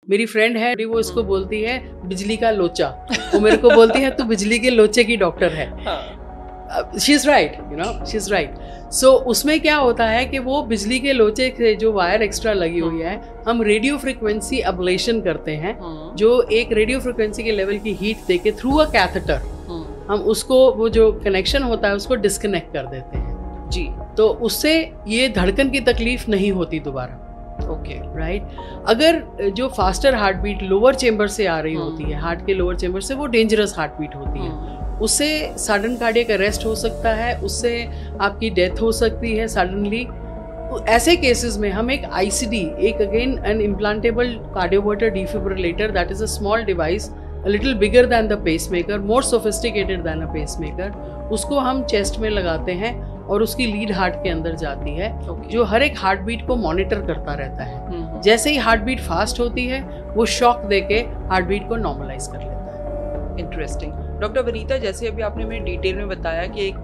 मेरी फ्रेंड है, वो इसको बोलती है बिजली का लोचा। वो मेरे को बोलती है तू बिजली के लोचे की डॉक्टर है। She is right, you know, she is right. So उसमें क्या होता है कि वो बिजली के लोचे से जो वायर एक्स्ट्रा लगी हुई है, हम रेडियो फ्रिक्वेंसी अब्लेशन करते हैं, जो एक रेडियो फ्रिक्वेंसी के लेवल की हीट देके थ्रू अ कैथेटर हम उसको, वो जो कनेक्शन होता है उसको डिस्कनेक्ट कर देते हैं जी। तो उससे ये धड़कन की तकलीफ नहीं होती दोबारा। Okay, right. अगर जो faster heart beat lower chamber से आ रही होती है, हार्ट के लोअर चेम्बर से, वो डेंजरस हार्ट बीट होती है। उससे सडन कार्डियक अरेस्ट हो सकता है, उससे आपकी डेथ हो सकती है सडनली। तो ऐसे केसेस में हम एक आईसीडी, एक again an implantable cardioverter defibrillator, that is a small device, a little bigger than the pacemaker, more sophisticated than a pacemaker, उसको हम चेस्ट में लगाते हैं और उसकी लीड हार्ट के अंदर जाती है, जो हर एक हार्ट बीट को मॉनिटर करता रहता है। जैसे ही हार्ट बीट फास्ट होती है, वो शॉक देके हार्ट बीट को नॉर्मलाइज कर लेता है। इंटरेस्टिंग। डॉक्टर वनीता, जैसे अभी आपने मेरे डिटेल में बताया कि एक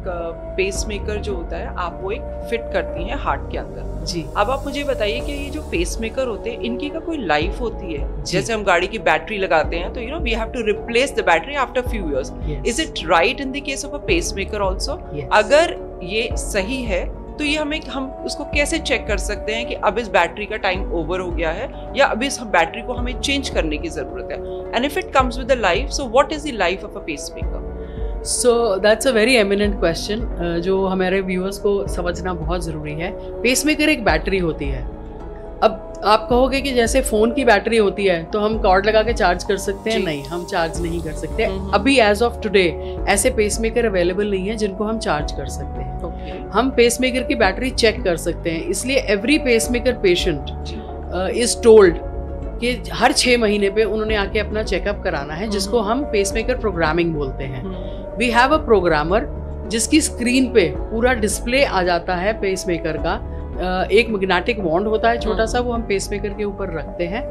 पेसमेकर जो होता है आप वो एक फिट करती हैं हार्ट के अंदर जी। अब आप मुझे बताइए कि ये जो पेसमेकर होते हैं, इनकी का कोई लाइफ होती है? जैसे हम गाड़ी की बैटरी लगाते हैं तो you know we have to replace the battery after few years. Is it right in the case of a pacemaker also? अगर ये सही है तो ये हम उसको कैसे चेक कर सकते हैं कि अब इस बैटरी का टाइम ओवर हो गया है या अब इस बैटरी को हमें चेंज करने की जरूरत है? And if it comes with the life, so what is the life of a pacemaker? So that's a very eminent question, जो हमारे व्यूअर्स को समझना बहुत ज़रूरी है। पेसमेकर एक बैटरी होती है। अब आप कहोगे कि जैसे फ़ोन की बैटरी होती है तो हम कॉर्ड लगा के चार्ज कर सकते हैं? नहीं, हम चार्ज नहीं कर सकते। अभी एज ऑफ टुडे ऐसे पेसमेकर अवेलेबल नहीं है जिनको हम चार्ज कर सकते हैं। हम पेसमेकर की बैटरी चेक कर सकते हैं, इसलिए every pacemaker patient is told कि हर 6 महीने पे उन्होंने आके अपना चेकअप कराना है, जिसको हम पेसमेकर प्रोग्रामिंग बोलते हैं। वी हैव अ प्रोग्रामर जिसकी स्क्रीन पे पूरा डिस्प्ले आ जाता है पेसमेकर का। एक मैग्नेटिक वॉन्ड होता है छोटा सा, वो हम पेसमेकर के ऊपर रखते हैं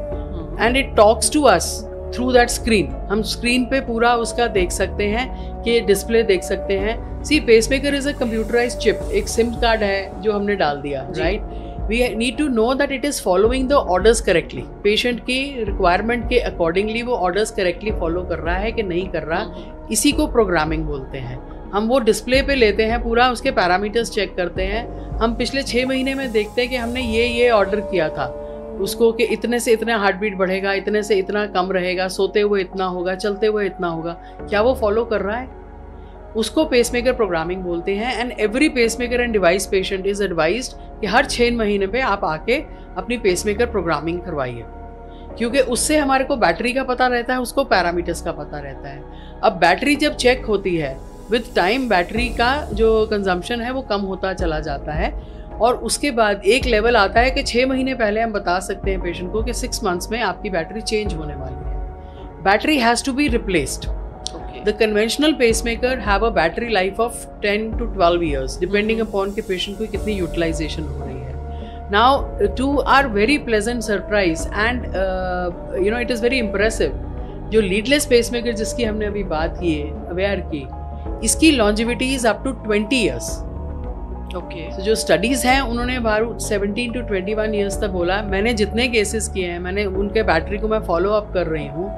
and it talks to us through that screen. हम स्क्रीन पे पूरा उसका देख सकते हैं कि डिस्प्ले देख सकते हैं। See, pacemaker is a computerised chip, एक सिम कार्ड है जो हमने डाल दिया, right. We need to know that it is following the orders correctly. Patient की रिक्वायरमेंट के अकॉर्डिंगली वो ऑर्डर्स करेक्टली फॉलो कर रहा है कि नहीं कर रहा, इसी को प्रोग्रामिंग बोलते हैं। हम वो डिस्प्ले पे लेते हैं, पूरा उसके पैरामीटर्स चेक करते हैं। हम पिछले 6 महीने में देखते हैं कि हमने ये ऑर्डर किया था उसको कि इतने से इतना हार्ट बीट बढ़ेगा, इतने से इतना कम रहेगा, सोते हुए इतना होगा, चलते हुए इतना होगा, क्या वो फॉलो कर रहा है? उसको पेसमेकर प्रोग्रामिंग बोलते हैं। And every pacemaker and device patient is advised कि हर 6 महीने पे आप आके अपनी पेसमेकर प्रोग्रामिंग करवाइए, क्योंकि उससे हमारे को बैटरी का पता रहता है, उसको पैरामीटर्स का पता रहता है। अब बैटरी जब चेक होती है, विद टाइम बैटरी का जो कंजम्पशन है वो कम होता चला जाता है, और उसके बाद एक लेवल आता है कि 6 महीने पहले हम बता सकते हैं पेशेंट को कि 6 मंथ्स में आपकी बैटरी चेंज होने वाली है। Battery has to be replaced. The conventional pacemaker have a battery life of 10 to 12 years, depending upon के पेशेंट को कितनी यूटिलाइजेशन हो रही है। Now to our very pleasant surprise and you know it is very impressive, जो leadless pacemaker जिसकी हमने अभी बात की है, अवेयर की, इसकी longevity is up to 20 years। Okay, तो जो स्टडीज़ हैं उन्होंने 17 to 21 years तक बोला। मैंने जितने केसेस किए हैं, मैंने उनके बैटरी को मैं फॉलो अप कर रही हूँ।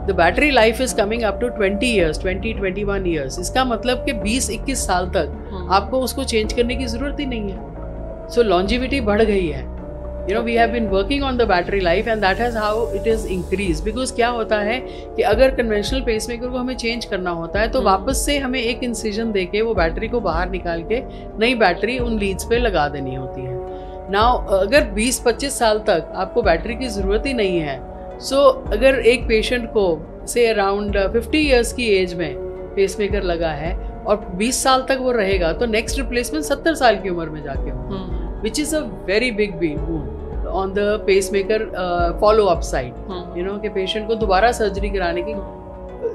The battery life is coming up to 20 years, 20-21 years। इसका मतलब कि 20-21 साल तक आपको उसको चेंज करने की ज़रूरत ही नहीं है। सो लॉन्जिविटी बढ़ गई है। You know, we have been working on the battery life and that is how it is increased, because क्या होता है कि अगर कन्वेंशनल पेसमेकर को हमें चेंज करना होता है तो वापस से हमें एक इंसिजन देके वो बैटरी को बाहर निकाल के नई बैटरी उन लीड्स पे लगा देनी होती है। नाउ अगर 20-25 साल तक आपको बैटरी की ज़रूरत ही नहीं है, सो अगर एक पेशेंट को से अराउंड 50 years की एज में पेसमेकर लगा है और 20 साल तक वो रहेगा, तो नेक्स्ट रिप्लेसमेंट 70 साल की उम्र में जाके होगा, which is a very big boon on the pacemaker follow-up side. You know कि पेशेंट को दोबारा सर्जरी कराने की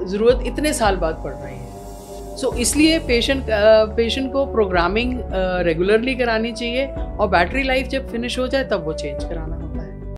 ज़रूरत इतने साल बाद पड़ रही है। सो इसलिए पेशेंट को प्रोग्रामिंग रेगुलरली करानी चाहिए और बैटरी लाइफ जब फिनिश हो जाए तब वो चेंज कराना।